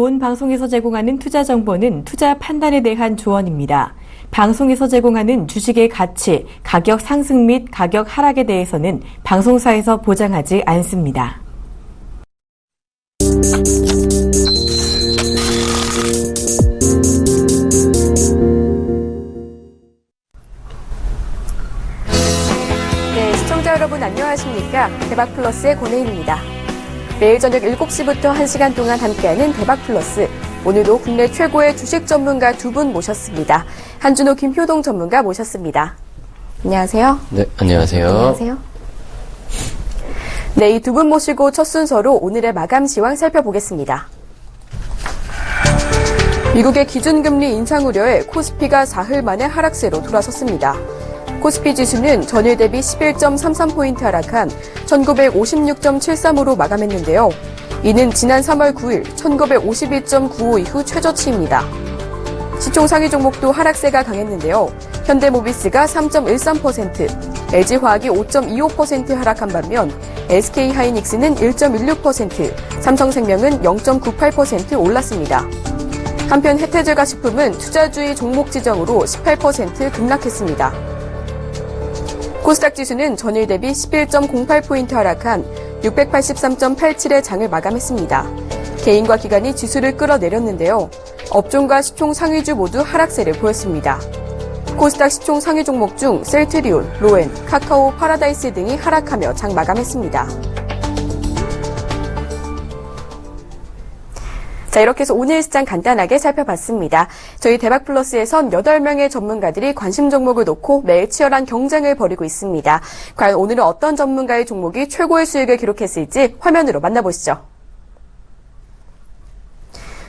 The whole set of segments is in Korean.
본 방송에서 제공하는 투자 정보는 투자 판단에 대한 조언입니다. 방송에서 제공하는 주식의 가치, 가격 상승 및 가격 하락에 대해서는 방송사에서 보장하지 않습니다. 네, 시청자 여러분 안녕하십니까? 대박플러스의 권혜인입니다. 매일 저녁 7시부터 1시간 동안 함께하는 대박플러스. 오늘도 국내 최고의 주식 전문가 두 분 모셨습니다. 한준호, 김효동 전문가 모셨습니다. 안녕하세요. 네, 안녕하세요. 안녕하세요. 네, 이 두 분 모시고 첫 순서로 오늘의 마감 시황 살펴보겠습니다. 미국의 기준금리 인상 우려에 코스피가 사흘 만에 하락세로 돌아섰습니다. 코스피 지수는 전일 대비 11.33포인트 하락한 1956.73으로 마감했는데요. 이는 지난 3월 9일 1952.95 이후 최저치입니다. 시총 상위 종목도 하락세가 강했는데요. 현대모비스가 3.13%, LG화학이 5.25% 하락한 반면 SK하이닉스는 1.16%, 삼성생명은 0.98% 올랐습니다. 한편 혜태제과식품은 투자주의 종목 지정으로 18% 급락했습니다. 코스닥 지수는 전일 대비 11.08포인트 하락한 683.87의 장을 마감했습니다. 개인과 기관이 지수를 끌어내렸는데요. 업종과 시총 상위주 모두 하락세를 보였습니다. 코스닥 시총 상위 종목 중 셀트리온, 로엔, 카카오, 파라다이스 등이 하락하며 장 마감했습니다. 자, 이렇게 해서 오늘 시장 간단하게 살펴봤습니다. 저희 대박플러스에선 8명의 전문가들이 관심 종목을 놓고 매일 치열한 경쟁을 벌이고 있습니다. 과연 오늘은 어떤 전문가의 종목이 최고의 수익을 기록했을지 화면으로 만나보시죠.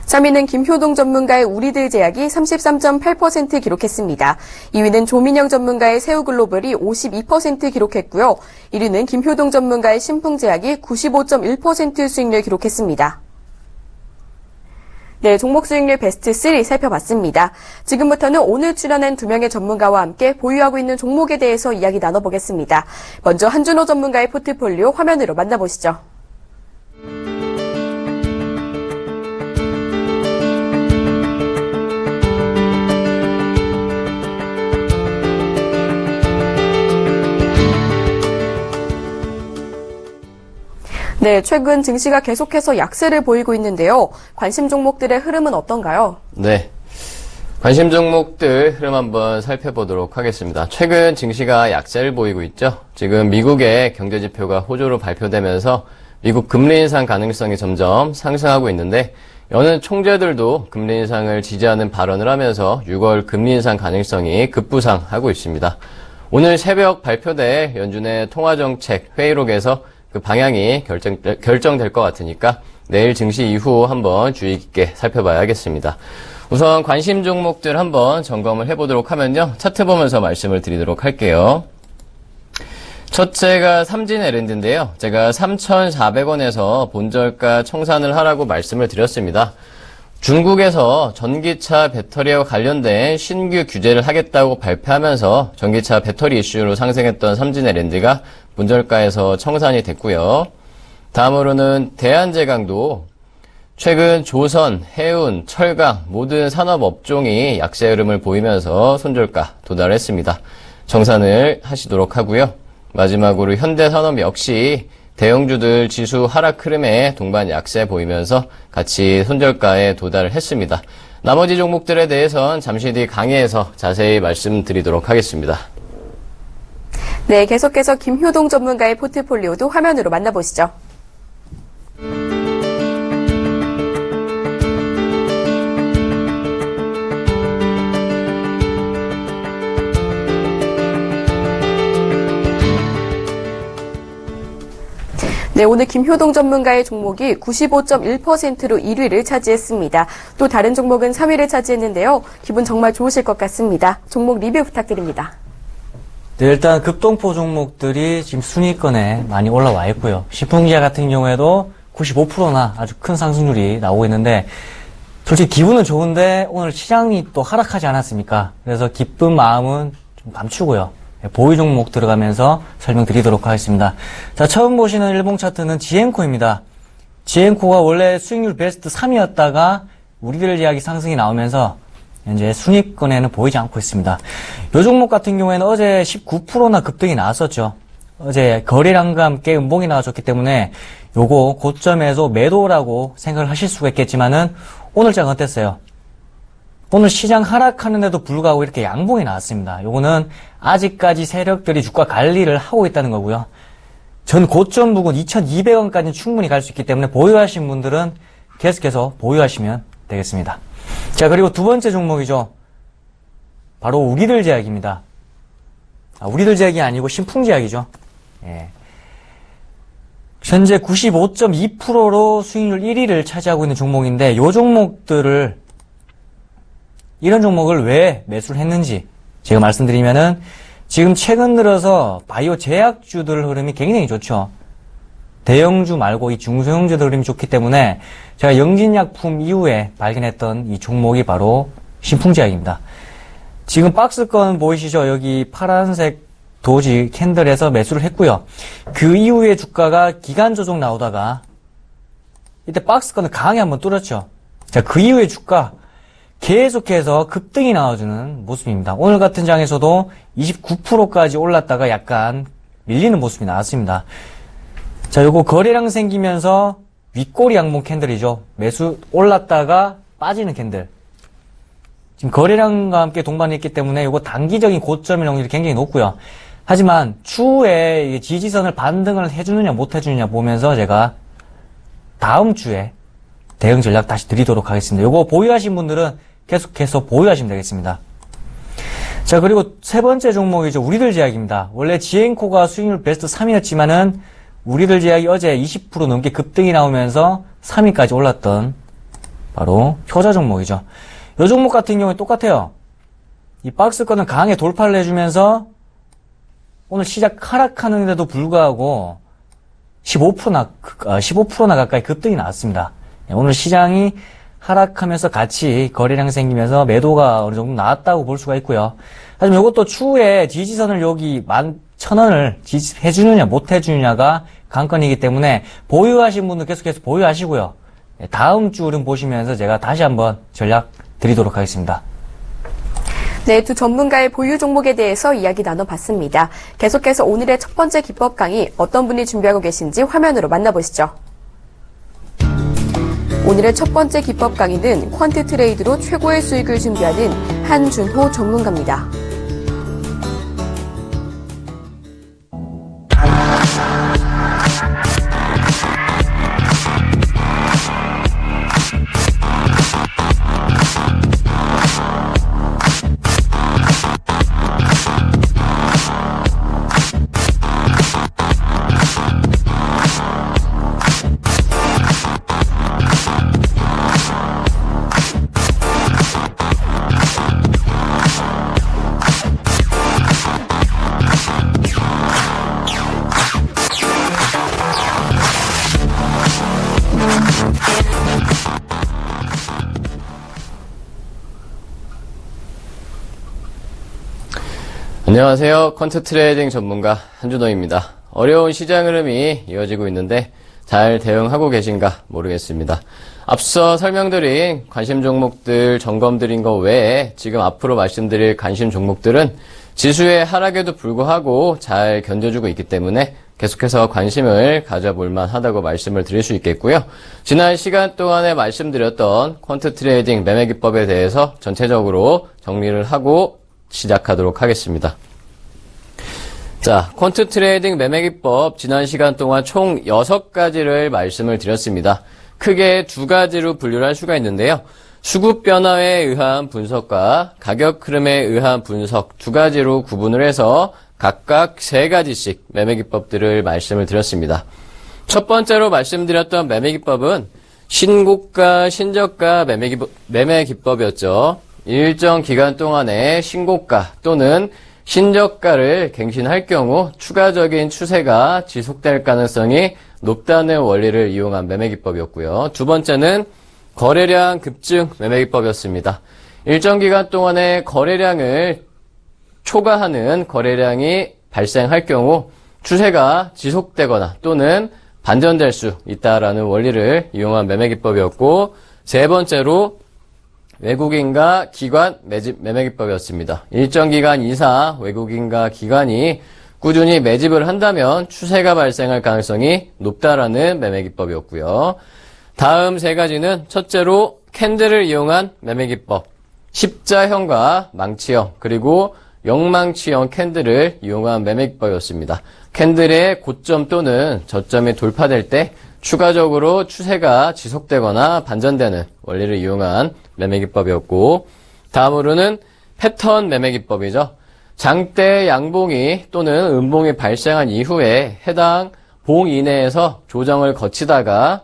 3위는 김효동 전문가의 우리들 제약이 33.8% 기록했습니다. 2위는 조민영 전문가의 새우글로벌이 52% 기록했고요. 1위는 김효동 전문가의 신풍제약이 95.1% 수익률 기록했습니다. 네, 종목 수익률 베스트 3 살펴봤습니다. 지금부터는 오늘 출연한 2명의 전문가와 함께 보유하고 있는 종목에 대해서 이야기 나눠보겠습니다. 먼저 한준호 전문가의 포트폴리오 화면으로 만나보시죠. 네, 최근 증시가 계속해서 약세를 보이고 있는데요. 관심 종목들의 흐름은 어떤가요? 네, 관심 종목들 흐름 한번 살펴보도록 하겠습니다. 최근 증시가 약세를 보이고 있죠. 지금 미국의 경제지표가 호조로 발표되면서 미국 금리 인상 가능성이 점점 상승하고 있는데 여느 총재들도 금리 인상을 지지하는 발언을 하면서 6월 금리 인상 가능성이 급부상하고 있습니다. 오늘 새벽 발표될 연준의 통화정책 회의록에서 그 방향이 결정될 것 같으니까 내일 증시 이후 한번 주의 깊게 살펴봐야겠습니다. 우선 관심 종목들 한번 점검을 해보도록 하면요. 차트 보면서 말씀을 드리도록 할게요. 첫째가 삼진LND인데요. 제가 3,400원에서 본저가 청산을 하라고 말씀을 드렸습니다. 중국에서 전기차 배터리와 관련된 신규 규제를 하겠다고 발표하면서 전기차 배터리 이슈로 상승했던 삼진LND가 본저가에서 청산이 됐고요. 다음으로는 대한제강도 최근 조선, 해운, 철강 모든 산업업종이 약세 흐름을 보이면서 손절가 도달했습니다. 정산을 하시도록 하고요. 마지막으로 현대산업 역시 대형주들 지수 하락 흐름에 동반 약세 보이면서 같이 손절가에 도달을 했습니다. 나머지 종목들에 대해선 잠시 뒤 강의에서 자세히 말씀드리도록 하겠습니다. 네, 계속해서 김효동 전문가의 포트폴리오도 화면으로 만나보시죠. 네, 오늘 김효동 전문가의 종목이 95.1%로 1위를 차지했습니다. 또 다른 종목은 3위를 차지했는데요. 기분 정말 좋으실 것 같습니다. 종목 리뷰 부탁드립니다. 네, 일단 급동포 종목들이 지금 순위권에 많이 올라와 있고요. 신풍제약 같은 경우에도 95%나 아주 큰 상승률이 나오고 있는데 솔직히 기분은 좋은데 오늘 시장이 또 하락하지 않았습니까? 그래서 기쁜 마음은 좀 감추고요. 보유 종목 들어가면서 설명드리도록 하겠습니다. 자, 처음 보시는 일봉 차트는 GM코입니다. 지앤코가 원래 수익률 베스트 3위였다가 우리들 제약이 상승이 나오면서 현재 순위권에는 보이지 않고 있습니다. 이 종목 같은 경우에는 어제 19%나 급등이 나왔었죠. 어제 거래량과 함께 음봉이 나와줬기 때문에 요거 고점에서 매도라고 생각을 하실 수가 있겠지만은 오늘 장은 어땠어요? 오늘 시장 하락하는데도 불구하고 이렇게 양봉이 나왔습니다. 요거는 아직까지 세력들이 주가 관리를 하고 있다는 거고요. 전 고점 부근 2,200원까지는 충분히 갈 수 있기 때문에 보유하신 분들은 계속해서 보유하시면 되겠습니다. 자, 그리고 두 번째 종목이죠. 바로 우리들 제약입니다. 우리들 제약이 아니고 신풍제약이죠. 예. 현재 95.2%로 수익률 1위를 차지하고 있는 종목인데 이런 종목을 왜 매수를 했는지 제가 말씀드리면은 지금 최근 들어서 바이오 제약주들 흐름이 굉장히 좋죠. 대형주 말고 이 중소형주들 흐름이 좋기 때문에 제가 영진약품 이후에 발견했던 이 종목이 바로 신풍제약입니다. 지금 박스권 보이시죠? 여기 파란색 도지 캔들에서 매수를 했고요. 그 이후에 주가가 기간 조정 나오다가 이때 박스권을 강하게 한번 뚫었죠. 자, 그 이후에 주가 계속해서 급등이 나와주는 모습입니다. 오늘 같은 장에서도 29%까지 올랐다가 약간 밀리는 모습이 나왔습니다. 자, 요거 거래량 생기면서 윗꼬리 양봉 캔들이죠. 매수 올랐다가 빠지는 캔들. 지금 거래량과 함께 동반했기 때문에 요거 단기적인 고점일 확률이 굉장히 높고요. 하지만 추후에 지지선을 반등을 해주느냐 못 해주느냐 보면서 제가 다음 주에 대응 전략 다시 드리도록 하겠습니다. 요거 보유하신 분들은 계속해서 보유하시면 되겠습니다. 자, 그리고 세 번째 종목이죠. 우리들 제약입니다. 원래 지앤코가 수익률 베스트 3위였지만은 우리들 제약이 어제 20% 넘게 급등이 나오면서 3위까지 올랐던 바로 효자 종목이죠. 이 종목 같은 경우에 똑같아요. 이 박스권은 강하게 돌파를 해주면서 오늘 시작 하락하는데도 불구하고 15%나 가까이 급등이 나왔습니다. 오늘 시장이 하락하면서 같이 거래량 생기면서 매도가 어느 정도 나왔다고 볼 수가 있고요. 하지만 이것도 추후에 지지선을 여기 11,000원을 지지해주느냐 못해주느냐가 관건이기 때문에 보유하신 분들 계속해서 보유하시고요. 다음 주 흐름 보시면서 제가 다시 한번 전략 드리도록 하겠습니다. 네, 두 전문가의 보유 종목에 대해서 이야기 나눠봤습니다. 계속해서 오늘의 첫 번째 기법 강의 어떤 분이 준비하고 계신지 화면으로 만나보시죠. 오늘의 첫 번째 기법 강의는 퀀트 트레이드로 최고의 수익을 준비하는 한준호 전문가입니다. 안녕하세요. 퀀트 트레이딩 전문가 한준호입니다. 어려운 시장 흐름이 이어지고 있는데 잘 대응하고 계신가 모르겠습니다. 앞서 설명드린 관심 종목들 점검드린 거 외에 지금 앞으로 말씀드릴 관심 종목들은 지수의 하락에도 불구하고 잘 견뎌주고 있기 때문에 계속해서 관심을 가져볼 만하다고 말씀을 드릴 수 있겠고요. 지난 시간 동안에 말씀드렸던 퀀트 트레이딩 매매 기법에 대해서 전체적으로 정리를 하고 시작하도록 하겠습니다. 자, 퀀트 트레이딩 매매 기법 지난 시간 동안 총 6가지를 말씀을 드렸습니다. 크게 2가지로 분류를 할 수가 있는데요. 수급 변화에 의한 분석과 가격 흐름에 의한 분석 2가지로 구분을 해서 각각 3가지씩 매매 기법들을 말씀을 드렸습니다. 첫 번째로 말씀드렸던 매매 기법은 신고가, 신저가 매매 기법이었죠. 일정 기간 동안에 신고가 또는 신저가를 갱신할 경우 추가적인 추세가 지속될 가능성이 높다는 원리를 이용한 매매 기법이었고요. 두 번째는 거래량 급증 매매 기법이었습니다. 일정 기간 동안에 거래량을 초과하는 거래량이 발생할 경우 추세가 지속되거나 또는 반전될 수 있다라는 원리를 이용한 매매 기법이었고, 세 번째로 외국인과 기관 매집 매매 기법이었습니다. 일정 기간 이상 외국인과 기관이 꾸준히 매집을 한다면 추세가 발생할 가능성이 높다라는 매매 기법이었고요. 다음 세 가지는 첫째로 캔들을 이용한 매매 기법, 십자형과 망치형, 그리고 영망치형 캔들을 이용한 매매 기법이었습니다. 캔들의 고점 또는 저점이 돌파될 때 추가적으로 추세가 지속되거나 반전되는 원리를 이용한 매매 기법이었고, 다음으로는 패턴 매매 기법이죠. 장대 양봉이 또는 음봉이 발생한 이후에 해당 봉 이내에서 조정을 거치다가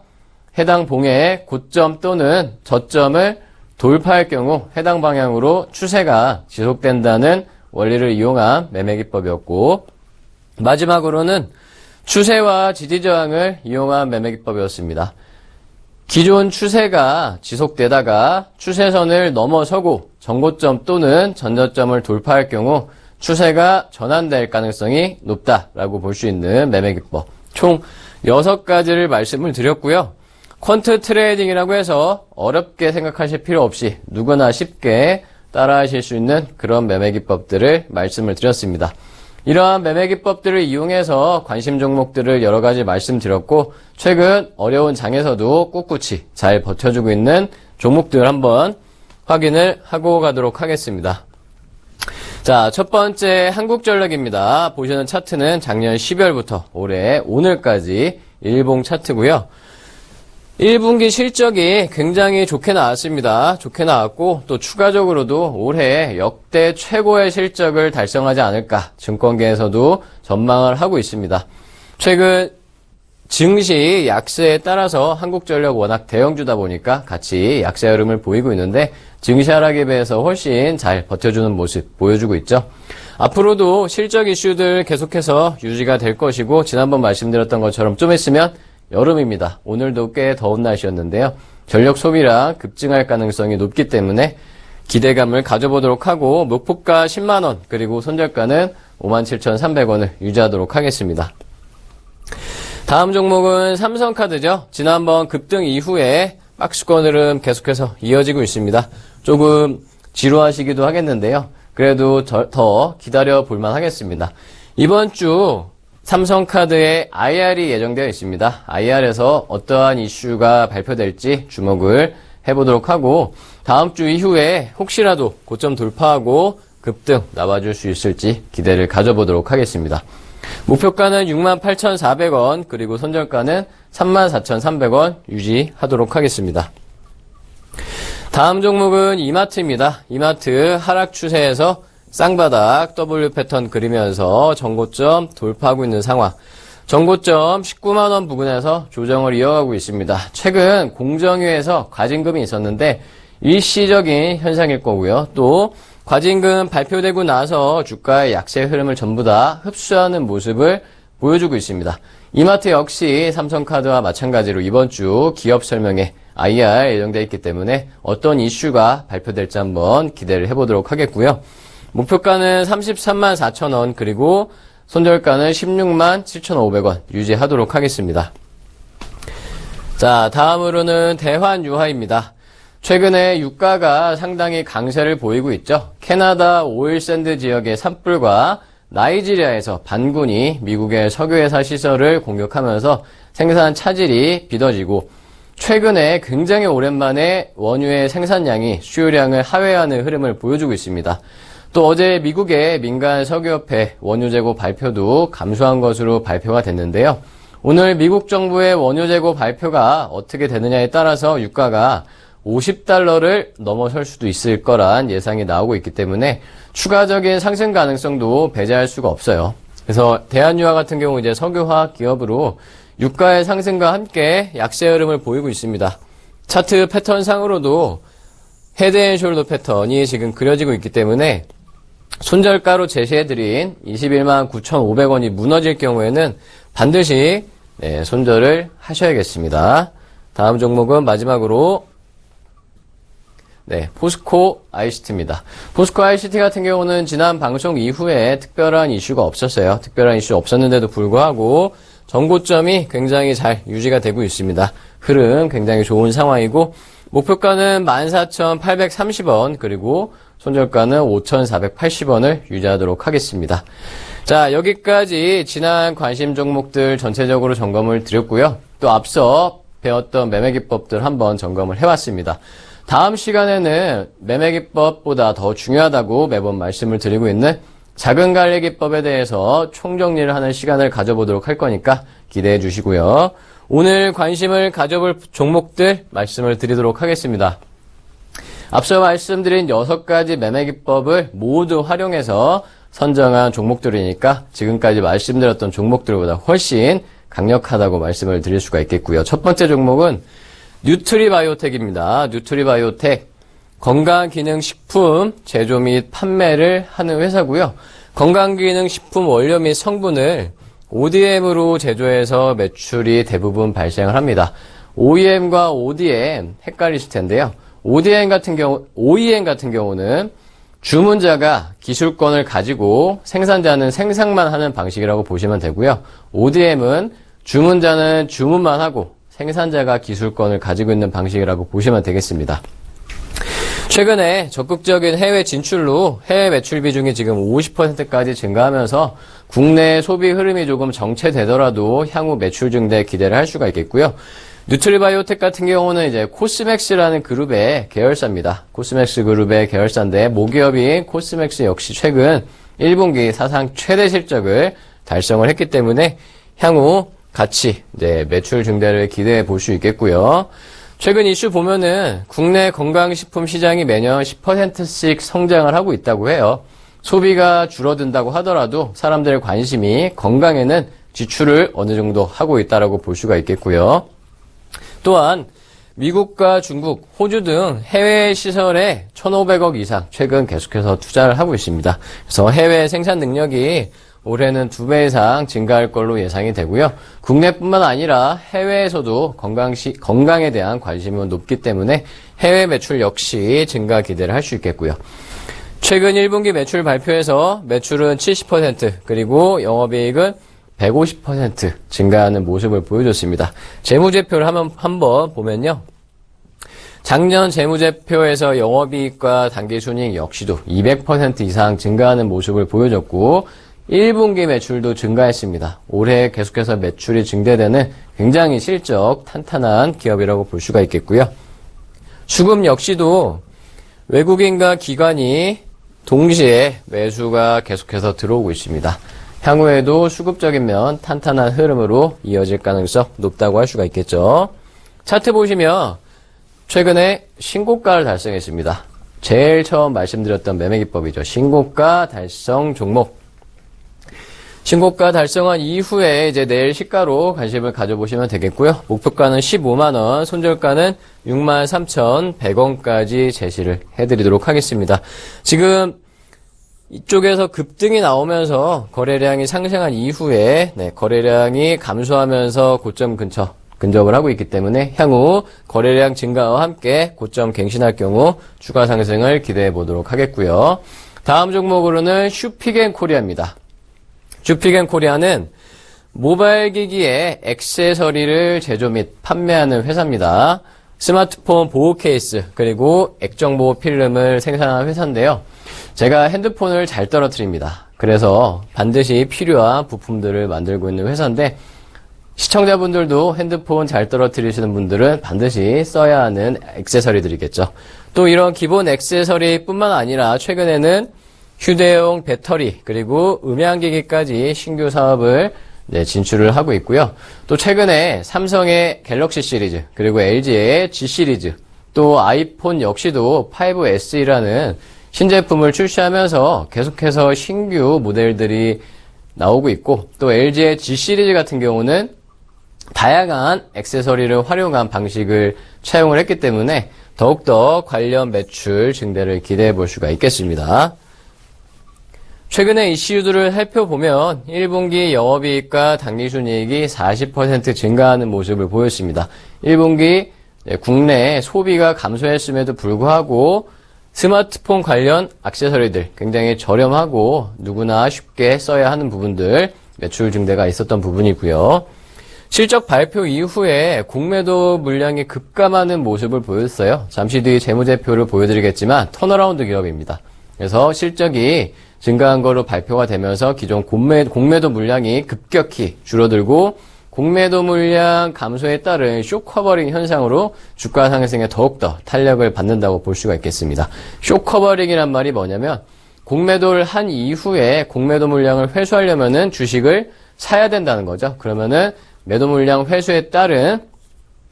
해당 봉의 고점 또는 저점을 돌파할 경우 해당 방향으로 추세가 지속된다는 원리를 이용한 매매 기법이었고, 마지막으로는 추세와 지지저항을 이용한 매매 기법이었습니다. 기존 추세가 지속되다가 추세선을 넘어서고 전고점 또는 전저점을 돌파할 경우 추세가 전환될 가능성이 높다라고 볼 수 있는 매매 기법. 총 6가지를 말씀을 드렸고요. 퀀트 트레이딩이라고 해서 어렵게 생각하실 필요 없이 누구나 쉽게 따라하실 수 있는 그런 매매 기법들을 말씀을 드렸습니다. 이러한 매매 기법들을 이용해서 관심 종목들을 여러 가지 말씀드렸고, 최근 어려운 장에서도 꿋꿋이 잘 버텨주고 있는 종목들 한번 확인을 하고 가도록 하겠습니다. 자, 첫 번째 한국전력입니다. 보시는 차트는 작년 12월부터 올해 오늘까지 일봉 차트고요. 1분기 실적이 굉장히 좋게 나왔습니다. 좋게 나왔고 또 추가적으로도 올해 역대 최고의 실적을 달성하지 않을까 증권계에서도 전망을 하고 있습니다. 최근 증시 약세에 따라서 한국전력 워낙 대형주다 보니까 같이 약세 흐름을 보이고 있는데 증시 하락에 비해서 훨씬 잘 버텨주는 모습 보여주고 있죠. 앞으로도 실적 이슈들 계속해서 유지가 될 것이고, 지난번 말씀드렸던 것처럼 좀 있으면 여름입니다. 오늘도 꽤 더운 날씨였는데요. 전력 소비량 급증할 가능성이 높기 때문에 기대감을 가져보도록 하고, 목표가 10만원, 그리고 손절가는 57,300원을 유지하도록 하겠습니다. 다음 종목은 삼성카드죠. 지난번 급등 이후에 박스권 흐름 계속해서 이어지고 있습니다. 조금 지루하시기도 하겠는데요. 그래도 더 기다려 볼만 하겠습니다. 이번 주 삼성카드의 IR이 예정되어 있습니다. IR에서 어떠한 이슈가 발표될지 주목을 해보도록 하고, 다음 주 이후에 혹시라도 고점 돌파하고 급등 나와줄 수 있을지 기대를 가져보도록 하겠습니다. 목표가는 68,400원, 그리고 손절가는 34,300원 유지하도록 하겠습니다. 다음 종목은 이마트입니다. 이마트 하락 추세에서 쌍바닥 W 패턴 그리면서 전고점 돌파하고 있는 상황. 전고점 19만원 부근에서 조정을 이어가고 있습니다. 최근 공정위에서 과징금이 있었는데 일시적인 현상일 거고요. 또 과징금 발표되고 나서 주가의 약세 흐름을 전부 다 흡수하는 모습을 보여주고 있습니다. 이마트 역시 삼성카드와 마찬가지로 이번 주 기업 설명회 IR 예정되어 있기 때문에 어떤 이슈가 발표될지 한번 기대를 해보도록 하겠고요. 목표가는 33만 4천원, 그리고 손절가는 16만 7,500원 유지하도록 하겠습니다. 자, 다음으로는 대환유화입니다. 최근에 유가가 상당히 강세를 보이고 있죠. 캐나다 오일샌드 지역의 산불과 나이지리아에서 반군이 미국의 석유회사 시설을 공격하면서 생산 차질이 빚어지고, 최근에 굉장히 오랜만에 원유의 생산량이 수요량을 하회하는 흐름을 보여주고 있습니다. 또 어제 미국의 민간 석유협회 원유재고 발표도 감소한 것으로 발표가 됐는데요. 오늘 미국 정부의 원유재고 발표가 어떻게 되느냐에 따라서 유가가 $50를 넘어설 수도 있을 거란 예상이 나오고 있기 때문에 추가적인 상승 가능성도 배제할 수가 없어요. 그래서 대한유화 같은 경우 이제 석유화학 기업으로 유가의 상승과 함께 약세 흐름을 보이고 있습니다. 차트 패턴상으로도 헤드앤숄더 패턴이 지금 그려지고 있기 때문에 손절가로 제시해드린 21만 9,500원이 무너질 경우에는 반드시 손절을 하셔야겠습니다. 다음 종목은 마지막으로 포스코 ICT입니다. 포스코 ICT 같은 경우는 지난 방송 이후에 특별한 이슈가 없었어요. 특별한 이슈 없었는데도 불구하고 전고점이 굉장히 잘 유지가 되고 있습니다. 흐름 굉장히 좋은 상황이고 목표가는 14,830원 그리고 손절가는 5,480원을 유지하도록 하겠습니다. 자, 여기까지 지난 관심 종목들 전체적으로 점검을 드렸고요. 또 앞서 배웠던 매매기법들 한번 점검을 해왔습니다. 다음 시간에는 매매기법보다 더 중요하다고 매번 말씀을 드리고 있는 자금관리기법에 대해서 총정리를 하는 시간을 가져보도록 할 거니까 기대해 주시고요. 오늘 관심을 가져볼 종목들 말씀을 드리도록 하겠습니다. 앞서 말씀드린 6가지 매매기법을 모두 활용해서 선정한 종목들이니까 지금까지 말씀드렸던 종목들보다 훨씬 강력하다고 말씀을 드릴 수가 있겠고요. 첫 번째 종목은 뉴트리바이오텍입니다. 뉴트리바이오텍 건강기능식품 제조 및 판매를 하는 회사고요. 건강기능식품 원료 및 성분을 ODM으로 제조해서 매출이 대부분 발생을 합니다. OEM과 ODM 헷갈리실 텐데요. OEM 같은 경우는 주문자가 기술권을 가지고 생산자는 생산만 하는 방식이라고 보시면 되고요. ODM은 주문자는 주문만 하고 생산자가 기술권을 가지고 있는 방식이라고 보시면 되겠습니다. 최근에 적극적인 해외 진출로 해외 매출 비중이 지금 50%까지 증가하면서 국내 소비 흐름이 조금 정체되더라도 향후 매출 증대 기대를 할 수가 있겠고요. 뉴트리바이오텍 같은 경우는 이제 코스맥스라는 그룹의 계열사입니다. 코스맥스 그룹의 계열사인데 모기업인 코스맥스 역시 최근 1분기 사상 최대 실적을 달성을 했기 때문에 향후 같이 매출 증대를 기대해 볼 수 있겠고요. 최근 이슈 보면은 국내 건강식품 시장이 매년 10%씩 성장을 하고 있다고 해요. 소비가 줄어든다고 하더라도 사람들의 관심이 건강에는 지출을 어느 정도 하고 있다라고 볼 수가 있겠고요. 또한 미국과 중국, 호주 등 해외 시설에 1,500억 이상 최근 계속해서 투자를 하고 있습니다. 그래서 해외 생산 능력이 올해는 2배 이상 증가할 걸로 예상이 되고요. 국내뿐만 아니라 해외에서도 건강에 대한 관심이 높기 때문에 해외 매출 역시 증가 기대를 할 수 있겠고요. 최근 1분기 매출 발표에서 매출은 70% 그리고 영업이익은 150% 증가하는 모습을 보여줬습니다. 재무제표를 한번 보면요. 작년 재무제표에서 영업이익과 당기순이익 역시도 200% 이상 증가하는 모습을 보여줬고 1분기 매출도 증가했습니다. 올해 계속해서 매출이 증대되는 굉장히 실적 탄탄한 기업이라고 볼 수가 있겠고요. 수급 역시도 외국인과 기관이 동시에 매수가 계속해서 들어오고 있습니다. 향후에도 수급적인 면 탄탄한 흐름으로 이어질 가능성 높다고 할 수가 있겠죠. 차트 보시면 최근에 신고가를 달성했습니다. 제일 처음 말씀드렸던 매매기법이죠. 신고가 달성 종목. 신고가 달성한 이후에 이제 내일 시가로 관심을 가져보시면 되겠고요. 목표가는 15만원, 손절가는 63,100원까지 제시를 해드리도록 하겠습니다. 지금 이쪽에서 급등이 나오면서 거래량이 상승한 이후에 거래량이 감소하면서 고점 근접을 하고 있기 때문에 향후 거래량 증가와 함께 고점 갱신할 경우 추가 상승을 기대해 보도록 하겠고요. 다음 종목으로는 슈피겐코리아입니다. 슈피겐코리아는 모바일 기기의 액세서리를 제조 및 판매하는 회사입니다. 스마트폰 보호 케이스 그리고 액정 보호 필름을 생산하는 회사인데요. 제가 핸드폰을 잘 떨어뜨립니다. 그래서 반드시 필요한 부품들을 만들고 있는 회사인데 시청자분들도 핸드폰 잘 떨어뜨리시는 분들은 반드시 써야 하는 액세서리들이겠죠. 또 이런 기본 액세서리뿐만 아니라 최근에는 휴대용 배터리 그리고 음향기기까지 신규 사업을 진출을 하고 있고요. 또 최근에 삼성의 갤럭시 시리즈 그리고 LG의 G 시리즈 또 아이폰 역시도 5S라는 신제품을 출시하면서 계속해서 신규 모델들이 나오고 있고 또 LG의 G 시리즈 같은 경우는 다양한 액세서리를 활용한 방식을 차용을 했기 때문에 더욱더 관련 매출 증대를 기대해 볼 수가 있겠습니다. 최근에 이슈들을 살펴보면 1분기 영업이익과 당기순이익이 40% 증가하는 모습을 보였습니다. 1분기 국내 소비가 감소했음에도 불구하고 스마트폰 관련 액세서리들 굉장히 저렴하고 누구나 쉽게 써야 하는 부분들 매출 증대가 있었던 부분이고요. 실적 발표 이후에 공매도 물량이 급감하는 모습을 보였어요. 잠시 뒤 재무제표를 보여드리겠지만 턴어라운드 기업입니다. 그래서 실적이 증가한 거로 발표가 되면서 기존 공매도 물량이 급격히 줄어들고 공매도 물량 감소에 따른 쇼커버링 현상으로 주가 상승에 더욱더 탄력을 받는다고 볼 수가 있겠습니다. 쇼커버링이란 말이 뭐냐면 공매도를 한 이후에 공매도 물량을 회수하려면은 주식을 사야 된다는 거죠. 그러면은 매도 물량 회수에 따른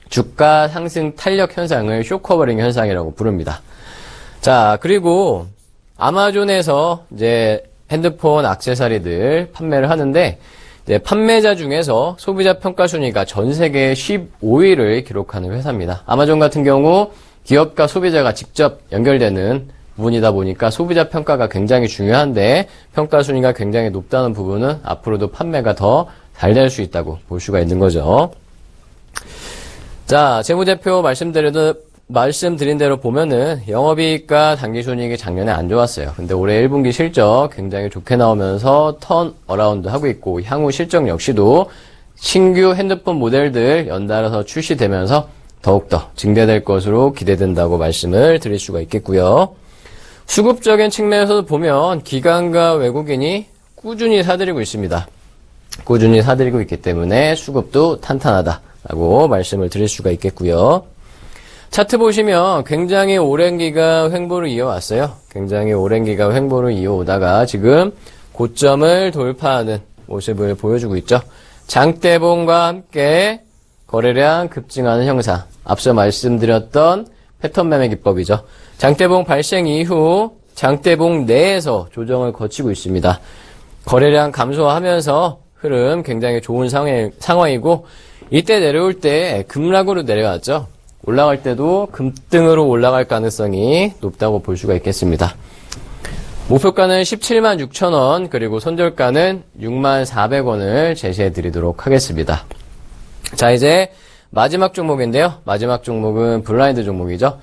주가 상승 탄력 현상을 쇼커버링 현상이라고 부릅니다. 자, 그리고 아마존에서 이제 핸드폰 액세서리들 판매를 하는데 판매자 중에서 소비자 평가 순위가 전 세계 15위를 기록하는 회사입니다. 아마존 같은 경우 기업과 소비자가 직접 연결되는 부분이다 보니까 소비자 평가가 굉장히 중요한데 평가 순위가 굉장히 높다는 부분은 앞으로도 판매가 더 잘 될 수 있다고 볼 수가 있는 거죠. 자, 재무제표 말씀드린 대로 보면은 영업이익과 당기순이익이 작년에 안 좋았어요. 근데 올해 1분기 실적 굉장히 좋게 나오면서 턴 어라운드 하고 있고 향후 실적 역시도 신규 핸드폰 모델들 연달아서 출시되면서 더욱더 증대될 것으로 기대된다고 말씀을 드릴 수가 있겠고요. 수급적인 측면에서 보면 기관과 외국인이 꾸준히 사들이고 있습니다. 꾸준히 사들이고 있기 때문에 수급도 탄탄하다라고 말씀을 드릴 수가 있겠고요. 차트 보시면 굉장히 오랜 기간 횡보를 이어왔어요. 굉장히 오랜 기간 횡보를 이어오다가 지금 고점을 돌파하는 모습을 보여주고 있죠. 장대봉과 함께 거래량 급증하는 형상. 앞서 말씀드렸던 패턴 매매 기법이죠. 장대봉 발생 이후 장대봉 내에서 조정을 거치고 있습니다. 거래량 감소하면서 흐름 굉장히 좋은 상황이고 이때 내려올 때 급락으로 내려갔죠. 올라갈 때도 급등으로 올라갈 가능성이 높다고 볼 수가 있겠습니다. 목표가는 17만 6천 원 그리고 손절가는 6만 400원을 제시해 드리도록 하겠습니다. 자, 이제 마지막 종목인데요. 마지막 종목은 블라인드 종목이죠.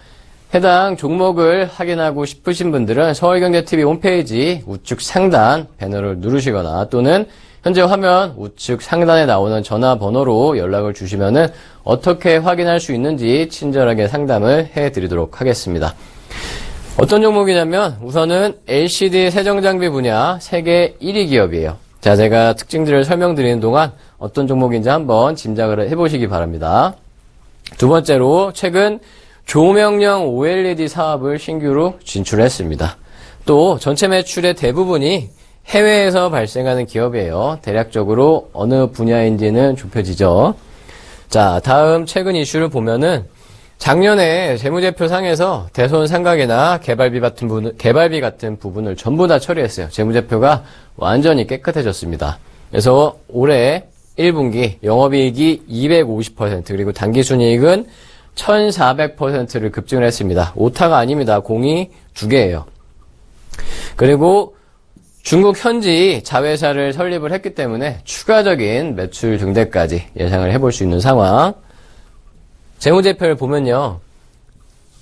해당 종목을 확인하고 싶으신 분들은 서울경제TV 홈페이지 우측 상단 배너를 누르시거나 또는 현재 화면 우측 상단에 나오는 전화번호로 연락을 주시면은 어떻게 확인할 수 있는지 친절하게 상담을 해드리도록 하겠습니다. 어떤 종목이냐면 우선은 LCD 세정장비 분야 세계 1위 기업이에요. 자, 제가 특징들을 설명드리는 동안 어떤 종목인지 한번 짐작을 해보시기 바랍니다. 두 번째로 최근 조명용 OLED 사업을 신규로 진출했습니다. 또 전체 매출의 대부분이 해외에서 발생하는 기업이에요. 대략적으로 어느 분야인지는 좁혀지죠. 자, 다음 최근 이슈를 보면은 작년에 재무제표상에서 대손 상각이나 개발비 같은 부분을 전부 다 처리했어요. 재무제표가 완전히 깨끗해졌습니다. 그래서 올해 1분기 영업이익이 250% 그리고 당기순이익은 1400%를 급증을 했습니다. 오타가 아닙니다. 공이 2개예요. 그리고 중국 현지 자회사를 설립을 했기 때문에 추가적인 매출 증대까지 예상을 해볼 수 있는 상황. 재무제표를 보면요.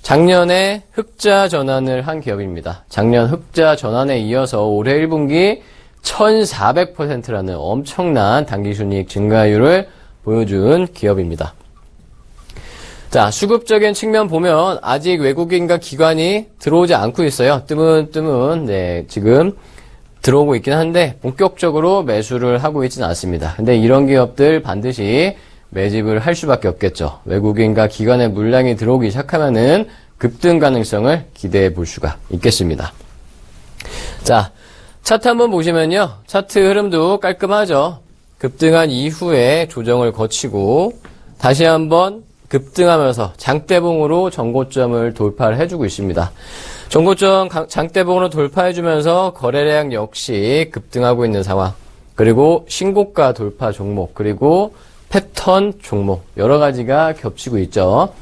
작년에 흑자 전환을 한 기업입니다. 작년 흑자 전환에 이어서 올해 1분기 1400%라는 엄청난 당기순이익 증가율을 보여준 기업입니다. 자, 수급적인 측면 보면 아직 외국인과 기관이 들어오지 않고 있어요. 뜨문뜨문, 네, 지금 들어오고 있긴 한데 본격적으로 매수를 하고 있지는 않습니다. 근데 이런 기업들 반드시 매집을 할 수밖에 없겠죠. 외국인과 기관의 물량이 들어오기 시작하면은 급등 가능성을 기대해 볼 수가 있겠습니다. 자, 차트 한번 보시면요. 차트 흐름도 깔끔하죠. 급등한 이후에 조정을 거치고 다시 한번 급등하면서 장대봉으로 전고점을 돌파를 해주고 있습니다. 전고점 장대봉으로 돌파해주면서 거래량 역시 급등하고 있는 상황. 그리고 신고가 돌파 종목, 그리고 패턴 종목 여러 가지가 겹치고 있죠.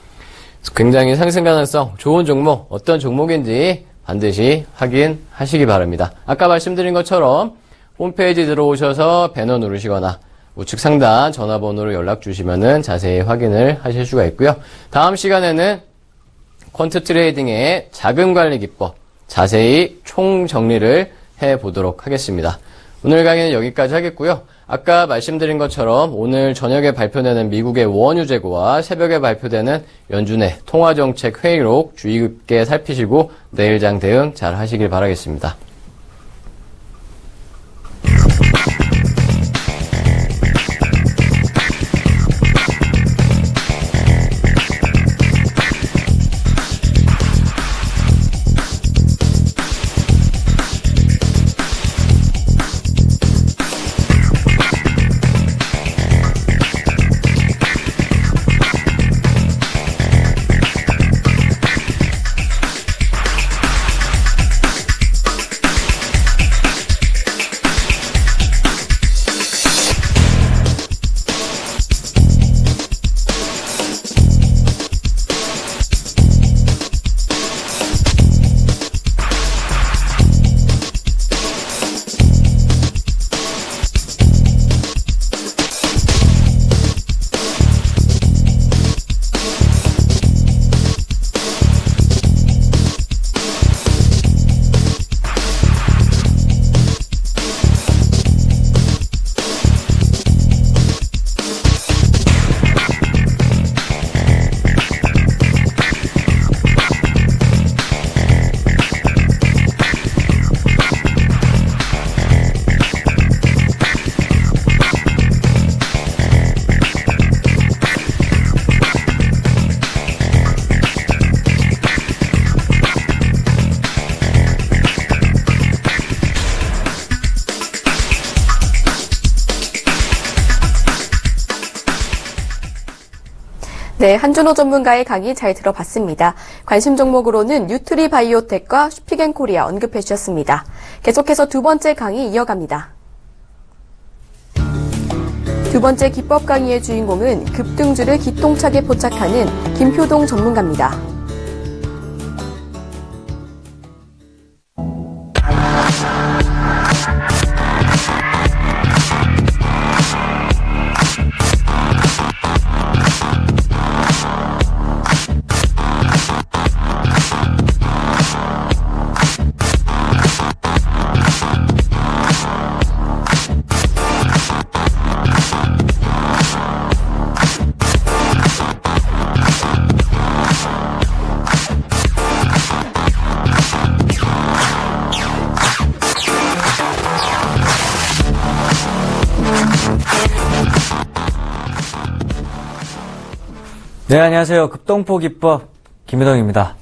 굉장히 상승 가능성 좋은 종목 어떤 종목인지 반드시 확인하시기 바랍니다. 아까 말씀드린 것처럼 홈페이지 들어오셔서 배너 누르시거나 우측 상단 전화번호로 연락 주시면은 자세히 확인을 하실 수가 있고요. 다음 시간에는 퀀트 트레이딩의 자금 관리 기법 자세히 총 정리를 해 보도록 하겠습니다. 오늘 강의는 여기까지 하겠고요. 아까 말씀드린 것처럼 오늘 저녁에 발표되는 미국의 원유 재고와 새벽에 발표되는 연준의 통화정책 회의록 주의 깊게 살피시고 내일장 대응 잘 하시길 바라겠습니다. 네, 한준호 전문가의 강의 잘 들어봤습니다. 관심 종목으로는 뉴트리 바이오텍과 슈피겐 코리아 언급해 주셨습니다. 계속해서 두 번째 강의 이어갑니다. 두 번째 기법 강의의 주인공은 급등주를 기똥차게 포착하는 김효동 전문가입니다. 네, 안녕하세요. 급동포 기법 김효동입니다.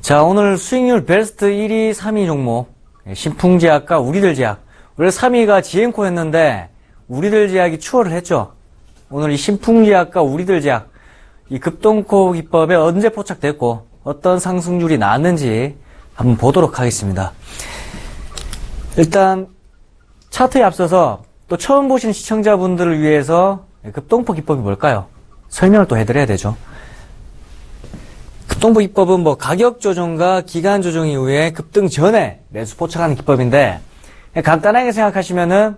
자, 오늘 수익률 베스트 1위, 3위 종목 신풍제약과 우리들제약. 원래 3위가 지앤코였는데 우리들제약이 추월을 했죠. 오늘 이 신풍제약과 우리들제약 이 급동포 기법에 언제 포착됐고 어떤 상승률이 나왔는지 한번 보도록 하겠습니다. 일단 차트에 앞서서 또 처음 보신 시청자분들을 위해서 급동포 기법이 뭘까요? 설명을 또 해드려야 되죠. 급동포 기법은 가격 조정과 기간 조정 이후에 급등 전에 매수 포착하는 기법인데, 간단하게 생각하시면은